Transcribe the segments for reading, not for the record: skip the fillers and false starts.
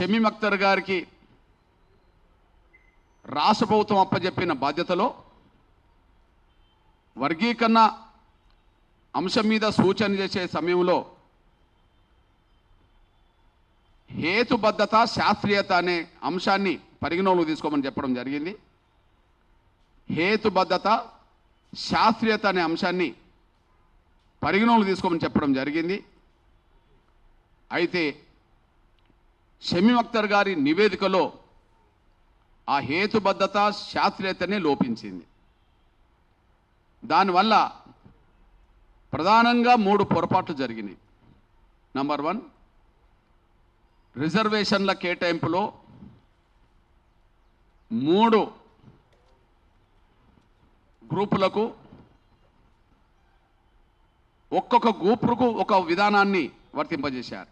షమీమ్ అఖ్తర్ గారికి రాష్ట్ర ప్రభుత్వం అప్పచెప్పిన బాధ్యతలో వర్గీకరణ అంశం మీద సూచన చేసే సమయంలో హేతుబద్ధత శాస్త్రీయత అనే అంశాన్ని పరిగణలోకి తీసుకోమని చెప్పడం జరిగింది. హేతుబద్ధత శాస్త్రీయత అనే అంశాన్ని పరిగణలోకి తీసుకోమని చెప్పడం జరిగింది. అయితే షమీమ్ అఖ్తర్ గారి నివేదికలో ఆ హేతుబద్ధత శాస్త్రీయతనే లోపించింది. దానివల్ల ప్రధానంగా 3 పొరపాట్లు జరిగినాయి. నంబర్ 1, రిజర్వేషన్ల కేటాయింపులో 3 గ్రూపులకు ఒక్కొక్క గ్రూపుకు ఒక విధానాన్ని వర్తింపజేశారు.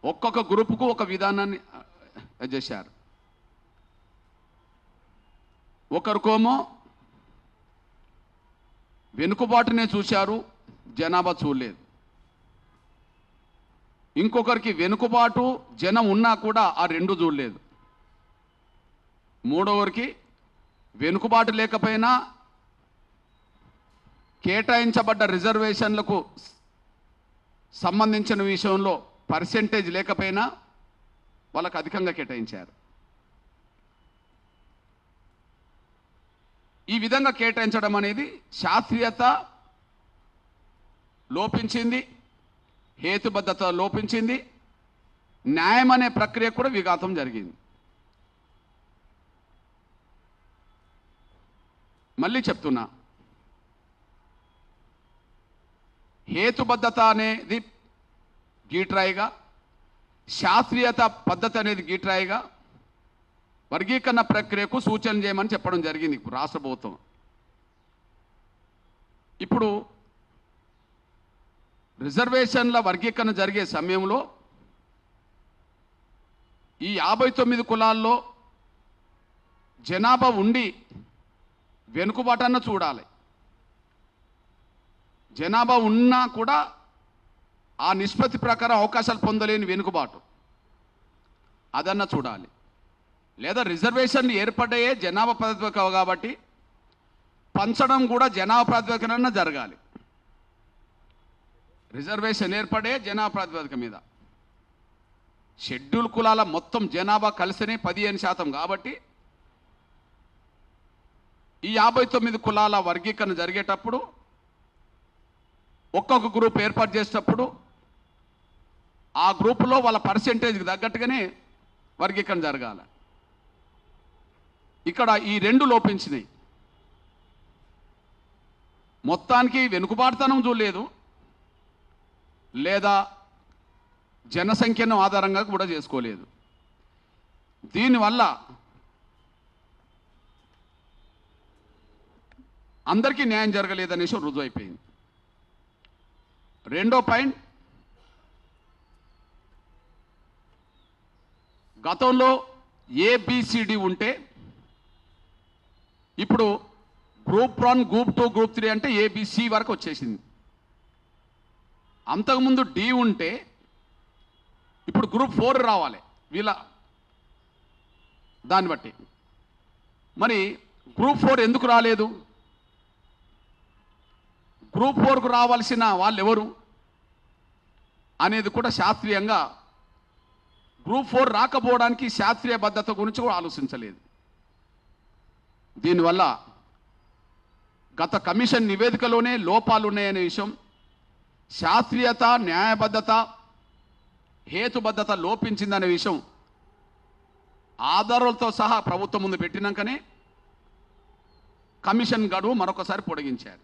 ఒక్కొక్క గ్రూపుకు ఒక విధానాన్ని చేశారు. ఒకరికోమో వెనుకబాటునే చూశారు, జనాభా చూడలేదు. ఇంకొకరికి వెనుకబాటు జనం ఉన్నా కూడా ఆ 2 చూడలేదు. మూడవరికి వెనుకబాటు లేకపోయినా కేటాయించబడ్డ రిజర్వేషన్లకు సంబంధించిన విషయంలో పర్సెంటేజ్ లేకపోయినా వాళ్ళకు అధికంగా కేటాయించారు. ఈ విధంగా కేటాయించడం అనేది శాస్త్రీయత లోపించింది, హేతుబద్ధత లోపించింది, న్యాయం అనే ప్రక్రియ కూడా విఘాతం జరిగింది. మళ్ళీ చెప్తున్నా, హేతుబద్ధత అనేది గీట్రాయిగా, శాస్త్రీయత పద్ధతి అనేది గీట్రాయిగా వర్గీకరణ ప్రక్రియకు సూచన చేయమని చెప్పడం జరిగింది రాష్ట్ర ప్రభుత్వం. ఇప్పుడు రిజర్వేషన్ల వర్గీకరణ జరిగే సమయంలో ఈ 59 కులాల్లో జనాభా ఉండి వెనుకబాటన్న చూడాలి. జనాభా ఉన్నా కూడా ఆ నిష్పత్తి ప్రకారం అవకాశాలు పొందలేని వెనుకబాటు అదన్న చూడాలి. లేదా రిజర్వేషన్లు ఏర్పడ్డాయే జనాభా ప్రాతిపదిక కాబట్టి పంచడం కూడా జనాభా ప్రాతిపదికన జరగాలి. రిజర్వేషన్ ఏర్పడే జనాభా ప్రాతిపదిక మీద. షెడ్యూల్ కులాల మొత్తం జనాభా కలిసినే 15% కాబట్టి ఈ 59 కులాల వర్గీకరణ జరిగేటప్పుడు ఒక్కొక్క గ్రూప్ ఏర్పాటు చేసేటప్పుడు ఆ గ్రూపులో వాళ్ళ పర్సెంటేజ్కి తగ్గట్టుగానే వర్గీకరణ జరగాలి. ఇక్కడ ఈ 2 లోపించినాయి. మొత్తానికి వెనుకబాటుతనం చూడలేదు, లేదా జనసంఖ్యను ఆధారంగా కూడా చేసుకోలేదు. దీనివల్ల అందరికీ న్యాయం జరగలేదనేసి రుజువు అయిపోయింది. రెండో పాయింట్, గతంలో ABCD ఉంటే ఇప్పుడు గ్రూప్ 1, గ్రూప్ 2, గ్రూప్ 3 అంటే ABC వరకు వచ్చేసింది. అంతకుముందు D ఉంటే ఇప్పుడు గ్రూప్ 4 రావాలి వీళ్ళ దాన్ని బట్టి. మరి గ్రూప్ 4 ఎందుకు రాలేదు? గ్రూప్ 4కు రావాల్సిన వాళ్ళు ఎవరు అనేది కూడా శాస్త్రీయంగా గ్రూప్ 4 రాకపోవడానికి శాస్త్రీయ బద్ధత గురించి కూడా ఆలోచించలేదు. దీనివల్ల గత కమిషన్ నివేదికలోనే లోపాలు ఉన్నాయనే విషయం, శాస్త్రీయత, న్యాయబద్ధత, హేతుబద్ధత లోపించిందనే విషయం ఆధారాలతో సహా ప్రభుత్వం ముందు పెట్టినాకనే కమిషన్ గడువు మరొకసారి పొడిగించారు.